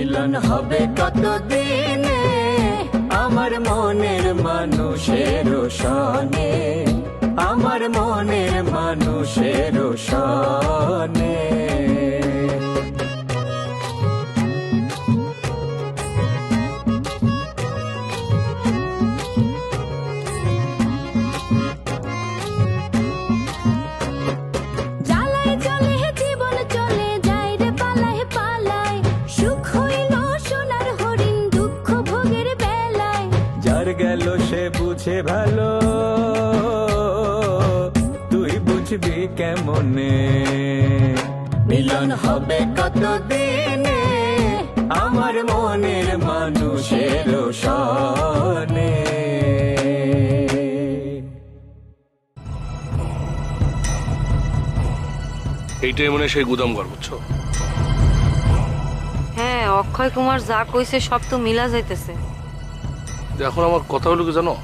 মিলন হবে কতদিনে আমার মনের মানুষের সনে, আমার মনের মানুষের সনে। গেল সে বুঝে ভালো, তুই বুঝবি কেমনে। মিলন হবে কতদিনে আমার মনের মানুষের সনে। এইটাই মনে সেই গুদাম ঘর, বুঝছো? হ্যাঁ, অক্ষয় কুমার যা কইছে সব তো মিলা যাইতেছে। এখন আমার কথা হলো কি জানো,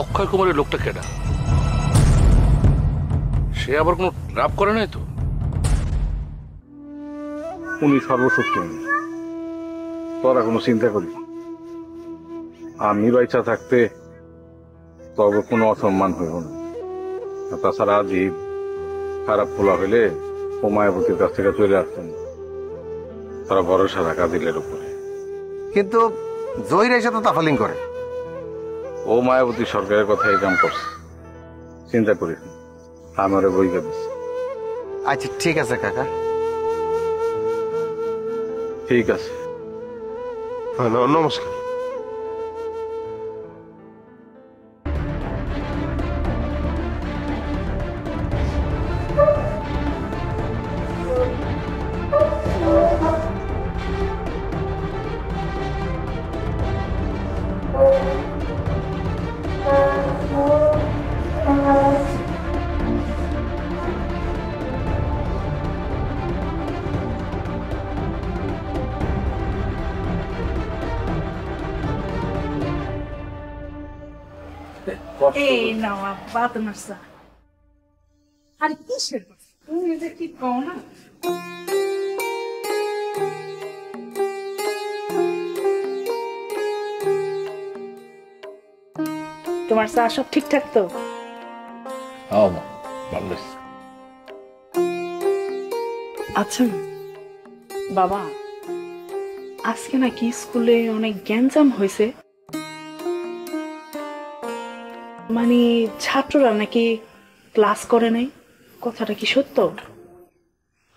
অক্ষয় কুমারের লোকটা কেডা? সে আবার কোনো রাপ করে নাই তো? উনি সর্বশক্তিমান, তোরা কোনো চিন্তা করি। আমি বাইচা থাকতে তবে কোনো অসম্মান হইব না। তাছাড়া আজই খারাপ ফোলা হইলে ও মায়াবতীর কাছ থেকে চলে আসতেন। তারা ভরসা রাখা দিলের উপরে। কিন্তু জহির এসে তো তাফালিং করে। ও মায়াবতী সরকারের কথা এই কাম করছে, চিন্তা করিস না, আমারে বই গাবিস। আচ্ছা ঠিক আছে কাকা। ঠিক আছে, নমস্কার। এই নাও আব্বা তোমার চা। আরে কিসের তুমি এটা কি কও না? তোমার চা সব ঠিকঠাক তো? আচ্ছা বাবা, আজকে নাকি স্কুলে অনেক গ্যাঞ্জাম হয়েছে, মানে ছাত্ররা নাকি ক্লাস করে নাই, কথাটা কি সত্য?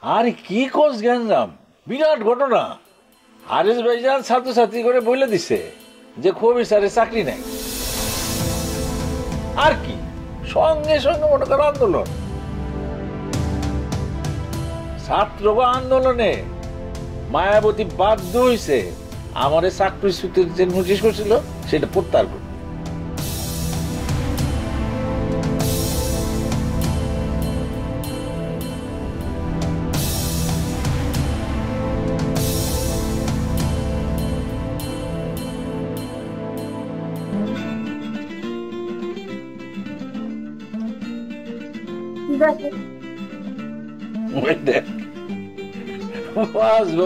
আরে কি কোস গ্যাঞ্জাম, বিরাট ঘটনা। হারিস ভাইজান ছাত্রছাত্রী করে বলে দিছে যে খবির স্যারের চাকরি নাই। আর কি সঙ্গে সঙ্গে মনে করো আন্দোলন, ছাত্র আন্দোলনে মায়াবতী বাধ্য হয়েছে আমার চাকরিচ্যুতির যে নোটিশ করছিল সেটা প্রত্যাহার করতে।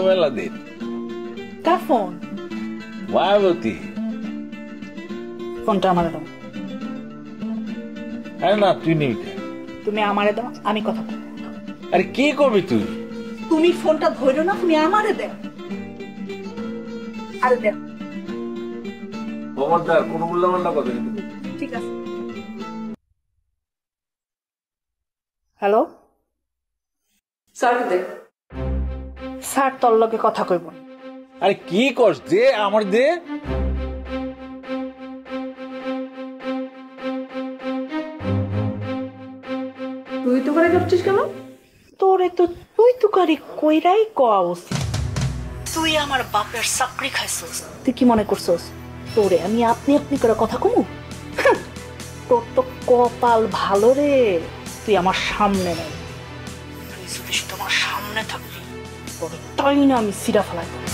মেলা দিন কার ফোন? মায়াবতী ফোনটা আমারে দাও। আরে না, তুই নিবি। তুমি আমারে দাও, আমি কথা বলবো। আরে কি করবি তুই? তুমি ফোনটা ধরো না, তুমি আমারে দাও। আরে দাও। খবরদার কোনো মূল্যবান না কথা। ঠিক আছে। হ্যালো স্যার, দে স্যার তোর লগে কথা কইব। আরে কি করছ, দে আমার দে। তুই তো করে করছিস কেন? তোরে তো তুই তো কারি কইরাই কওয়া উচিত। তুই আমার বাপের চাকরি খাইছস, তুই কি মনে করছস তোরে আমি আপনি আপনি করে কথা কমু? তোর তো কপাল ভালো রে, তুই আমার সামনে নাই। তুই যদি শুধু আমার সামনে থাকবি তোরে তাই না আমি সিরা ফেলাই দেব।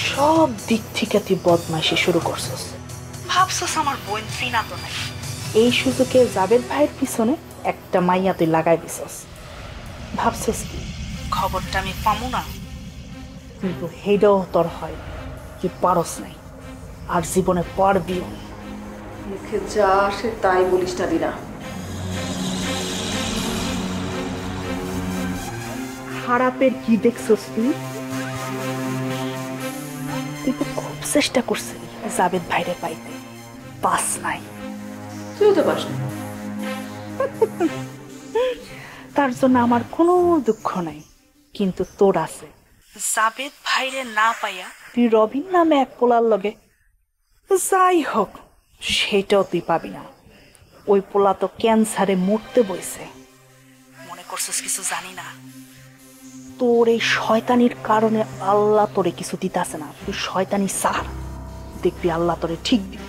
সব দিক থেকে তুই বদমাইশি শুরু করছস। ভাবছস আমার বোন চিনা তো নাই। এই সুযোগে জাবেদ ভাইয়ের পিছনে একটা মাইয়া তুই লাগাই দিছস। ভাবছিস কি খবরটা আমি পামু না? কিন্তু হেডাও তোর হয় কি পারস নাই, আর জীবনে পারবিও। মুখে যা আসে তাই বলিস না দিনা। খারাপের কি দেখছস তুই? তুই তো খুব চেষ্টা করছিস জাবেদ ভাইরে পাইতে, পাস নাই। তুইও তো পাস না। তার জন্য আমার কোনো দুঃখ নাই, কিন্তু তোর আছে। জাবেদ ভাইরে না পাইয়া তুই রবিন নামে এক পোলার লগে যাই হোক সেটাও তুই পাবি না। ওই পোলা তো ক্যান্সারে মরতে বইছে। মনে করছিস কিছু জানি না? তোর এই শয়তানির কারণে আল্লাহ তোরে কিছু দিতাছে না। তুই শয়তানি সার, দেখবি আল্লাহ তোরে ঠিক দিবি।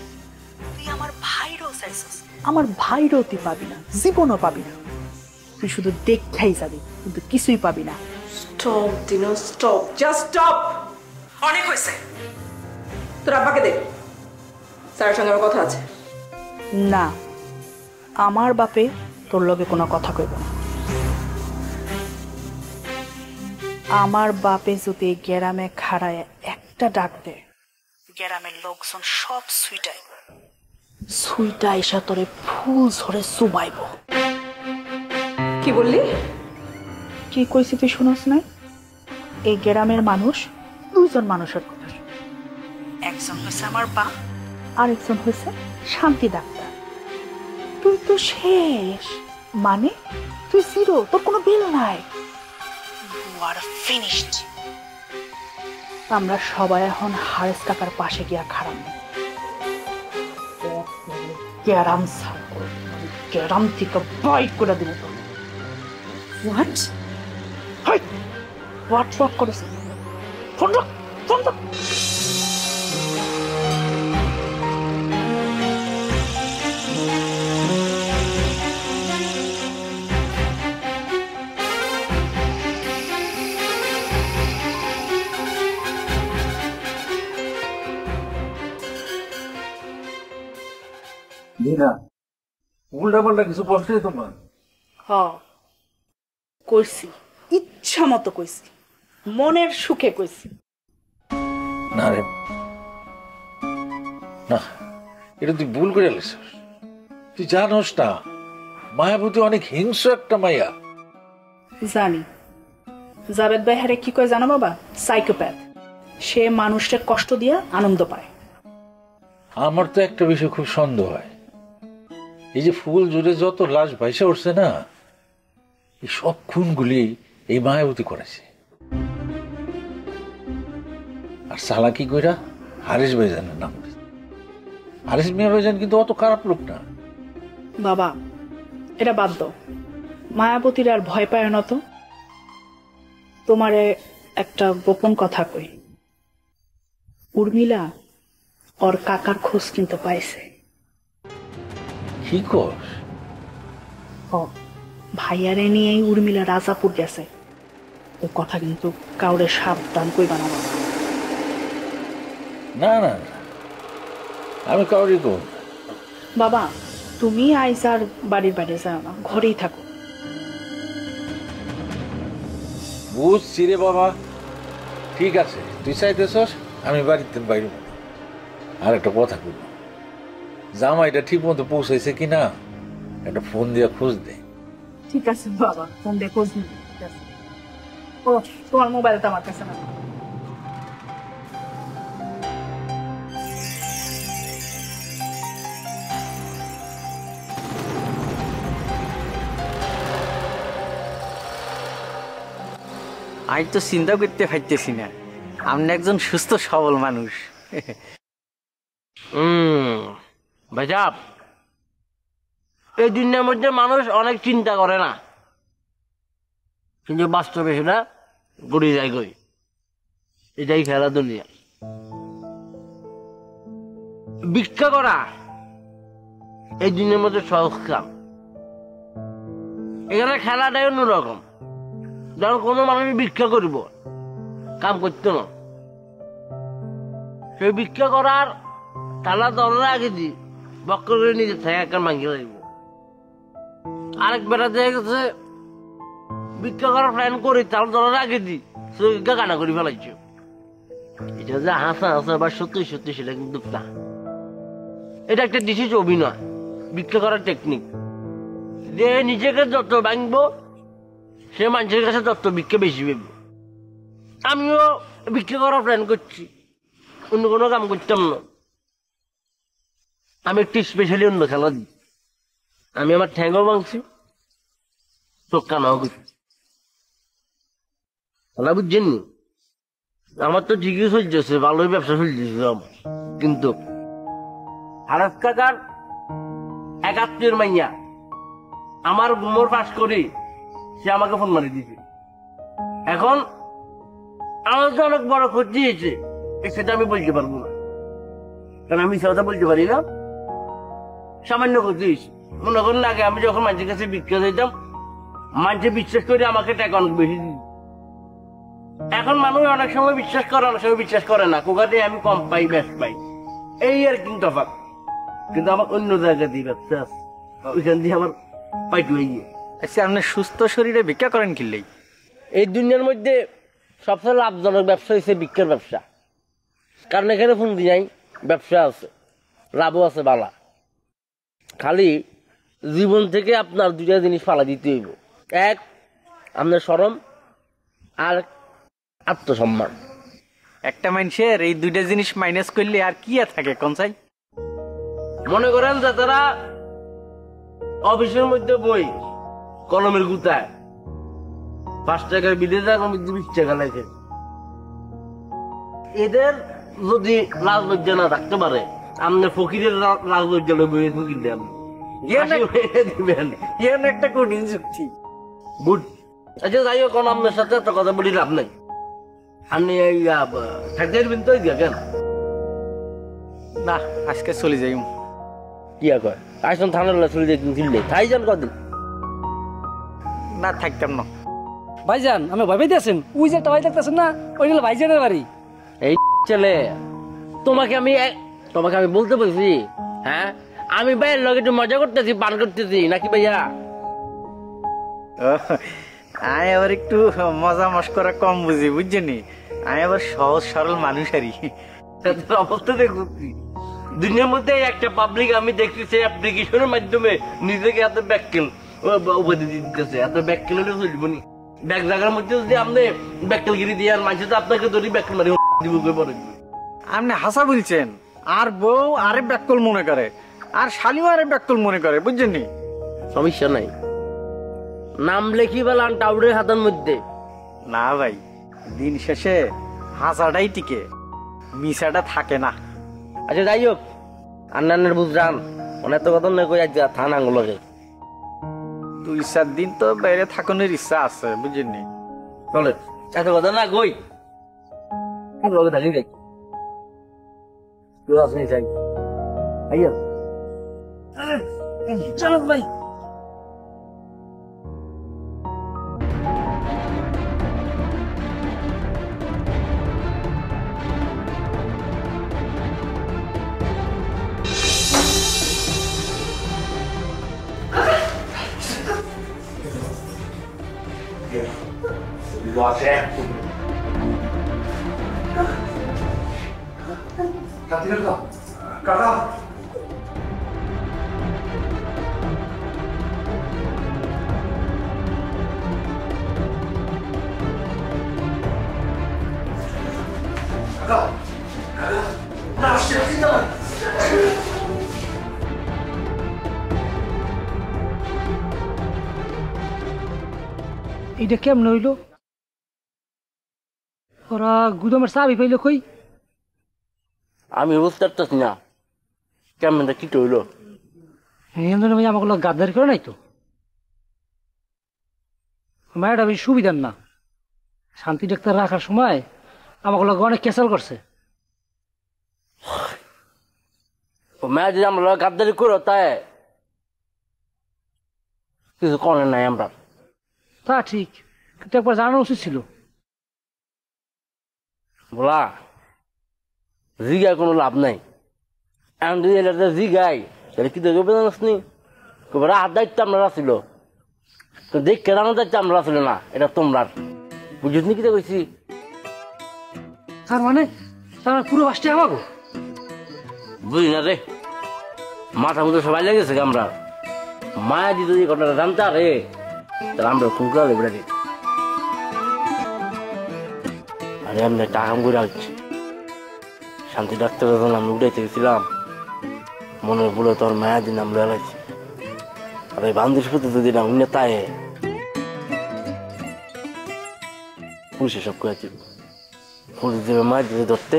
তুই আমার ভাইরও চাইছিস, আমার ভাইরও তুই পাবি না, জীবনও পাবি না। তুই শুধু দেখাই যাবি, কিন্তু কিছুই পাবি না। স্টপ দিনা, স্টপ, জাস্ট স্টপ। অনেক হয়েছে। তোর আব্বাকে দে, স্যারের সঙ্গে আমার কথা আছে। না, আমার বাপে তোর লগে কোনো কথা কইব না। আমার বাপে যদি গ্রামে খাড়ায় একটা ডাক দে, গ্রামের লোকজন সব সুইটা এসে তোরে ফুল ঝরে চুবাইব। কি বললি? কি কইছি তুই শুনস না? এই গ্রামের মানুষ দুইজন মানুষের কথা শুন। একজন হয়েছে আমার বাপ, আরেকজন হয়েছে শান্তি ডাক্তার। তুই তো শেষ, মানে তুই জিরো, তোর কোনো বিল নাই। You are finished. আমরা সবাই এখন হারেস কাকার পাশে গিয়া খারাপ গ্যারাম সার্কল, গ্যারাম থেকে বাইক করে দিব। হোয়াট হোয়াট হোয়াট করেছে? ফোন রাখ, ফোন রাখ। উল্টা পাল্টা কিছু বলছে তোমার? কইছি, ইচ্ছা মতো কইছি, মনের সুখে কইছি। না রে না, এটা তুই ভুল করে এলিস। তুই জানোস না মায়াবতী অনেক হিংস্র একটা মাইয়া। জানি। জাবেদ ভাই হারে কি কয় জানো বাবা? সাইকোপ্যাথ। সে মানুষের কষ্ট দিয়ে আনন্দ পায়। আমার তো একটা বিষয় খুব সন্দেহ হয়, এই যে ফুল জুড়ে যত লাশ ভাইসা উঠছে না, এই সব খুনগুলি এই মায়াবতী করেছে। আর চালাকি কইরা হারিস ভাইজানের নাম দিয়েছে। হারিস মিয়া ভাইজান কিন্তু অত খারাপ লোক না। বাবা এটা বাদ দাও, মায়াবতীর আর ভয় পায় না তো। তোমারে একটা গোপন কথা কই, উর্মিলা ওর কাকার খোঁজ কিন্তু পাইছে। কি কর? ভাইয়ারে নিয়ে উর্মিলা রাজাপুর গেছে। ও কথা কিন্তু কাউরে সাবধান কইবা না বাবা। না না না, আমি কাউরি কর বাবা। তুমি আইজ আর বাড়ির বাইরে যাও না, ঘরেই থাকো। বুঝছি রে বাবা, ঠিক আছে তুই চাইতেছস আমি বাড়িতে বাইরে। আর একটা কথা বলব, জামাইটা ঠিক মতো পৌঁছাইছে কিনা একটা ফোন দিয়ে খোঁজ দে। ঠিক আছে বাবা, ফোন দিয়ে খোঁজ নিবি। ঠিক আছে। ও তোমার মোবাইলটা আমার কাছে না। আমি তো চিন্তা করতে পারতেছি না, আপনি একজন সুস্থ সবল মানুষ। ভাইজাব, এই দুনিয়ার মধ্যে মানুষ অনেক চিন্তা করে না, কিন্তু বাস্তবে সেটা গড়ে যায় গই। এটাই খেলা দুনিয়া। ভিক্ষা করা এই দুনিয়ার মধ্যে সহজ কাম। এখানে খেলাটাই অন্যরকম। যখন কোনো মানুষ ভিক্ষা করব, কাম করতো না, সেই ভিক্ষা করার তালা দলের আগে দি বক্র করে নিজে থেকে একটা মাঙ্গি লাগবে। আরেক বেটা দেখা গেছে ভিক্ষা করার প্ল্যান করি তার ধরার আগে দি শরীরটা কানা করে ফেলাইছো। এটা যে হাসা হাসা বা সত্যি সত্যি সেটা কিন্তু না। এটা একটা ডিসিজ অভিনয়, ভিক্ষা করার টেকনিক। যে নিজেকে যত ভাঙবো সে মানুষের কাছে তত ভিক্ষা বেশি পাইব। আমিও ভিক্ষা করার প্ল্যান করছি, অন্য কোনো কাম করতাম না। আমি একটু স্পেশালি অন্য খেলা দিই। আমি আমার ঠ্যাঙ্গও ভাঙছি, চোখ কানাও করছি। খেলা বুঝছেন নি? আমার তো ঠিকই চলছে, ভালোই ব্যবসা চলছে আমার। কিন্তু হারাস কাকার এক আত্মীয়ের মাইয়া আমার গুমর পাস করে সে আমাকে ফোন মারি দিয়েছে। এখন আমার তো অনেক বড় ক্ষতি হয়েছে, সেটা আমি বলতে পারবো না, কারণ আমি সেটা বলতে পারি না। সামান্য ক্ষতি হয়েছে। মনে করেন আগে আমি যখন মানুষের কাছে ভিক্ষা দিতাম, মানুষে বিশ্বাস করে আমাকে টাকা অনেক বেশি দিত। এখন মানুষ অনেক সময় বিশ্বাস করে, অনেক সময় বিশ্বাস করে না। কোকাতে আমি কম পাই, বেশ পাই, এই আর কিন্তু তফাৎ। কিন্তু আমার অন্য জায়গা দিয়ে ব্যবসা আছে, ওইখান দিয়ে আমার পাইটু হয়ে গিয়ে। আচ্ছা, আপনি সুস্থ শরীরে ভিক্ষা করেন কিনলেই? এই দুনিয়ার মধ্যে সবচেয়ে লাভজনক ব্যবসা হচ্ছে ভিক্ষার ব্যবসা। কারণ এখানে ফুন্দি নাই, ব্যবসা আছে, লাভও আছে বালা। খালি জীবন থেকে আপনার দুইটা জিনিস পালা দিতে হইব। এক, আপনার শরম, আর আত্মসম্মান। একটা মানুষের এই দুইটা জিনিস মাইনাস করলে আর কি আর থাকে কোন চাই? মনে করেন যে তারা অফিসের মধ্যে বই কলমের গুতায় 5 টাকার বিদেশ টাকার মধ্যে 20 টাকা লাগে। এদের যদি লাজ লজ্জা না থাকতে পারে, আপনি ফকিরের লাজ লজ্জা বই ফকির দেন দিবেন। একটা কঠিন যুক্তি। গুড। আচ্ছা যাই হোক, আপনার সাথে একটা কথা বলি লাভ নাই। আপনি থাকতে পারবেন তো কেন? না, আজকে চলে যাই। কি কয় আসুন থানার চলে যাই, দিল্লি তাই যান কদিন? না, থাকতাম না। ভাইজান আমি ভাবে দিয়েছেন, ওই যে একটা ভাই দেখতেছেন না, ওই হলো ভাইজানের বাড়ি। এই ছেলে তোমাকে আমি বলতে বলছি, হ্যাঁ আমি ভাইয়ের লগে একটু মজা করতেছি, পান করতেছি নাকি ভাইয়া? আমি আবার একটু মজা মস্করা কম বুঝি, বুঝছেনি? আমি আবার সহজ সরল মানুষ আরই। অবস্থা দেখছি দুনিয়ার মধ্যে একটা পাবলিক আমি দেখতেছি অ্যাপ্লিকেশনের মাধ্যমে নিজেকে এত ব্যাককেল উপাধি দিতেছে। এত ব্যাককেল হলে চলবো নি? ব্যাক জায়গার মধ্যে যদি আপনি ব্যাককেলগিরি দিয়ে আর মানুষ তো আপনাকে ধরি ব্যাককেল মারি দিব পরে। আপনি হাসা বলছেন, আর বউ আরে ব্যাককল মনে করে, আর শালিও আরে ব্যাককল মনে করে, বুঝছেনি? সমস্যা নাই, নাম লেখি বেলান টাউরের হাতের মধ্যে। না ভাই, দিন শেষে হাসাটাই টিকে, মিশাটা থাকে না। আচ্ছা যাই হোক, আন্নানের বুঝলাম অনেক কথা নয়, কই আজ থানা আঙুলকে 2-4 দিন তো বাইরে থাকানোর ইচ্ছা আছে, বুঝছেনি? চলে এত কথা না কই লগে থাকি যাই চাই আইয়া চলো ভাই। এটা কেমন হইল? ওরা গুদামের চাবি পাইল কই? আমি বুঝতে পারতেছি না কেমন কি হইলো। ভাই আমাকে গাদ্দারি করে নাই তো? মায়েরা বেশি সুবিধার না, শান্তি ডাক্তার রাখার সময় আমাকে অনেক ক্যাসাল করছে। মায়া যদি আমরা গাদ্দারি করো তাই কিছু করেন নাই আমরা। তা ঠিক, কিন্তু একবার জানানো উচিত ছিল। বলা জিগায় কোনো লাভ নাই। এখন যদি এটা জিগাই তাহলে কি দেখবে জানাস নি? হাত দায়িত্ব আপনারা ছিল, তো দেখ কেরানো যাচ্ছে আমরা আসলে না, এটা তোমরা বুঝিস নি কি কইছি। তার মানে পুরো বাসটা আমাকে বুঝি না রে, মাথা মতো সবাই লেগেছে আমরা। মায়া দি যদি ঘটনাটা জানতে রে, তাহলে আমরা খুঁজলা লেগে রে। আরে আমি একটা আগাম করে আসছি, শান্তি ডাক্তারের যখন আমি উঠাইতে গেছিলাম, মনে বলে তোর মায়া দিন আমরা এলাইছি। আর এই বান্দির সাথে যদি না উনি তাই পুলিশে সব করে দিব, পুলিশ দেবে মায়ের দিতে ধরতে,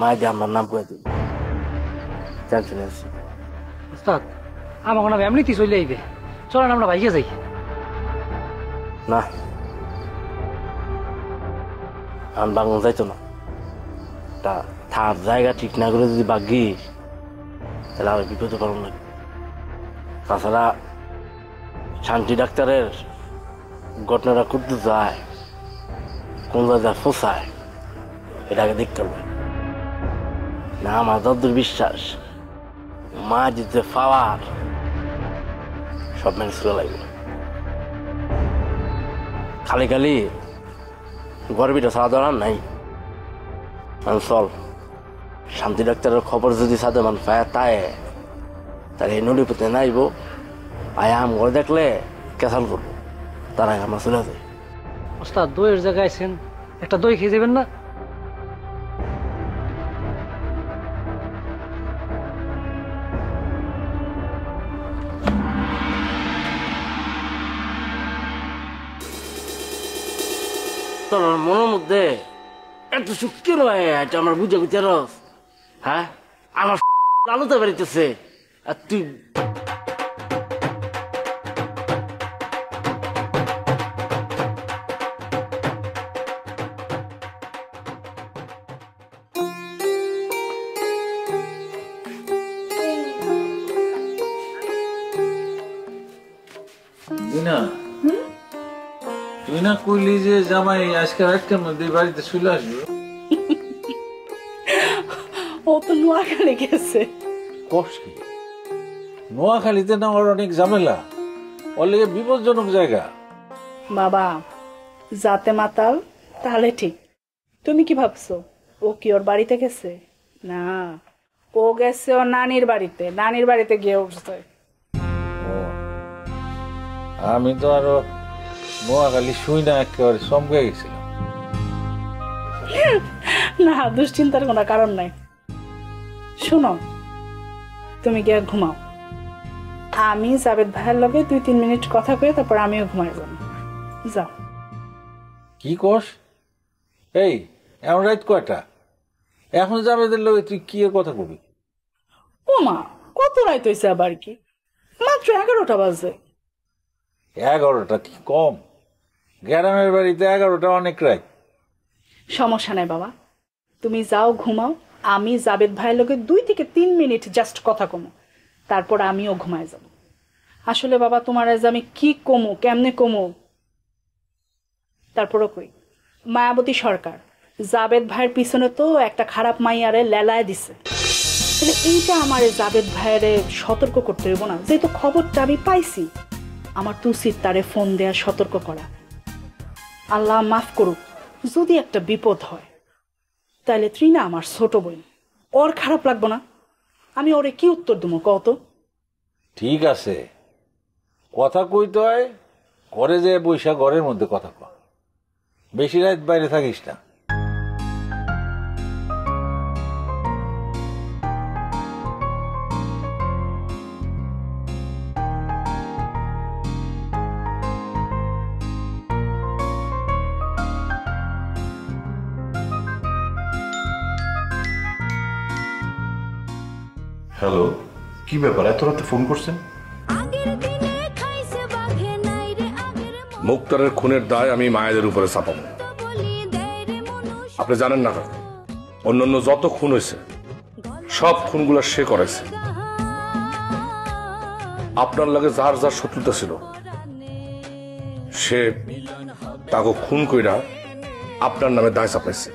মায়ের দিয়ে আমার নাম করে দিব। টেনশনে আছি ওস্তাদ, আমাকে না এমনিতে চলে আইবে, চলেন আমরা ভাইকে যাই। না, আমি বাগান যাইতো না, তা থার জায়গা ঠিক না করে যদি বাগিস তাহলে আর বিপদে পারব না। তাছাড়া শান্তি ডাক্তারের ঘটনাটা করতে যায়, কোন জায়গায় ফোসায়, এটাকে দেখতে হবে না। আমার যতদূর বিশ্বাস, মা জিতে পাওয়ার সব ম্যানেজ করে লাগবে। খালি খালি গর্বিটা ছাড়া দেওয়ার নাই। চল, শান্তি ডাক্তারের খবর যদি সাদে মান পায় তাই, তাহলে এই নদী পথে নাইব, আয়া আম ঘরে দেখলে ক্যাসাল করবো, তার আগে আমরা চলে যাই। ওস্তাদ, দইয়ের জায়গায় আছেন, একটা দই খেয়ে যাবেন না? তোর মনের মধ্যে এত সুখী নয়, আমার বুঝে বুঝে রস। হ্যাঁ, আমার আলোতে বেরিতেছে, আর তুই তুই না কইলি যে জামাই আজকে একটার মধ্যে বাড়িতে চলে আসবে। ও তো নোয়াখালী গেছে। কষ্ট নোয়াখালীতে না ওর অনেক ঝামেলা, ওর লেগে বিপজ্জনক জায়গা। বাবা যাতে মাতাল তাহলে ঠিক। তুমি কি ভাবছো ও কি ওর বাড়িতে গেছে? না, ও গেছে ওর নানির বাড়িতে, নানির বাড়িতে গিয়ে উঠছে। আমি তো আরো নোয়াখালী শুই না, একেবারে চমকে গেছিলাম। না, দুশ্চিন্তার কোনো কারণ নাই। শোনো, তুমি গিয়ে ঘুমাও, আমি জাবেদ ভাইয়ের লগে 2-3 মিনিট কথা কয়ে তারপর আমিও ঘুমাই যাব। যাও। কি কস? এই এমন রাত কয়টা? এখন জাবেদের লগে তুই কি এর কথা কবি? ও মা, কত রাত হয়েছে আবার? কি মাত্র 11টা বাজে। 11টা কি কম? গ্রামের বাড়িতে 11টা অনেক রাত। সমস্যা নাই বাবা, তুমি যাও ঘুমাও, আমি জাবেদ ভাইয়ের লগে 2 থেকে 3 মিনিট জাস্ট কথা কমো, তারপর আমিও ঘুমায় যাব। আসলে বাবা, তোমার আজ আমি কি কমো, কেমনে কমো, তারপরও কই, মায়াবতী সরকার জাবেদ ভাইয়ের পিছনে তো একটা খারাপ মাইয়ারে লেলায় দিছে। তাহলে এইটা আমার জাবেদ ভাইয়ারে সতর্ক করতে হইব না? যেহেতু খবরটা আমি পাইছি, আমার তো উচিত তারে ফোন দেয়া, সতর্ক করা। আল্লাহ মাফ করুক, যদি একটা বিপদ হয় তাহলে ত্রিনা আমার ছোট বোন, ওর খারাপ লাগবো না? আমি ওরে কি উত্তর দেবো কত? ঠিক আছে, কথা কইতে হয় ঘরে যে বৈশা ঘরের মধ্যে কথা কয়, বেশি রাত বাইরে থাকিস না। হ্যালো, কি ব্যাপার এত রাতে ফোন করছেন? মুক্তারের খুনের দায় আমি মায়েদের উপরে চাপাবো। আপনি জানেন না, অন্যান্য যত খুন হয়েছে সব খুনগুলো সে করেছে। আপনার লাগে যার যার শত্রুতা ছিল, সে তাকে খুন কইরা আপনার নামে দায় চাপাইছে।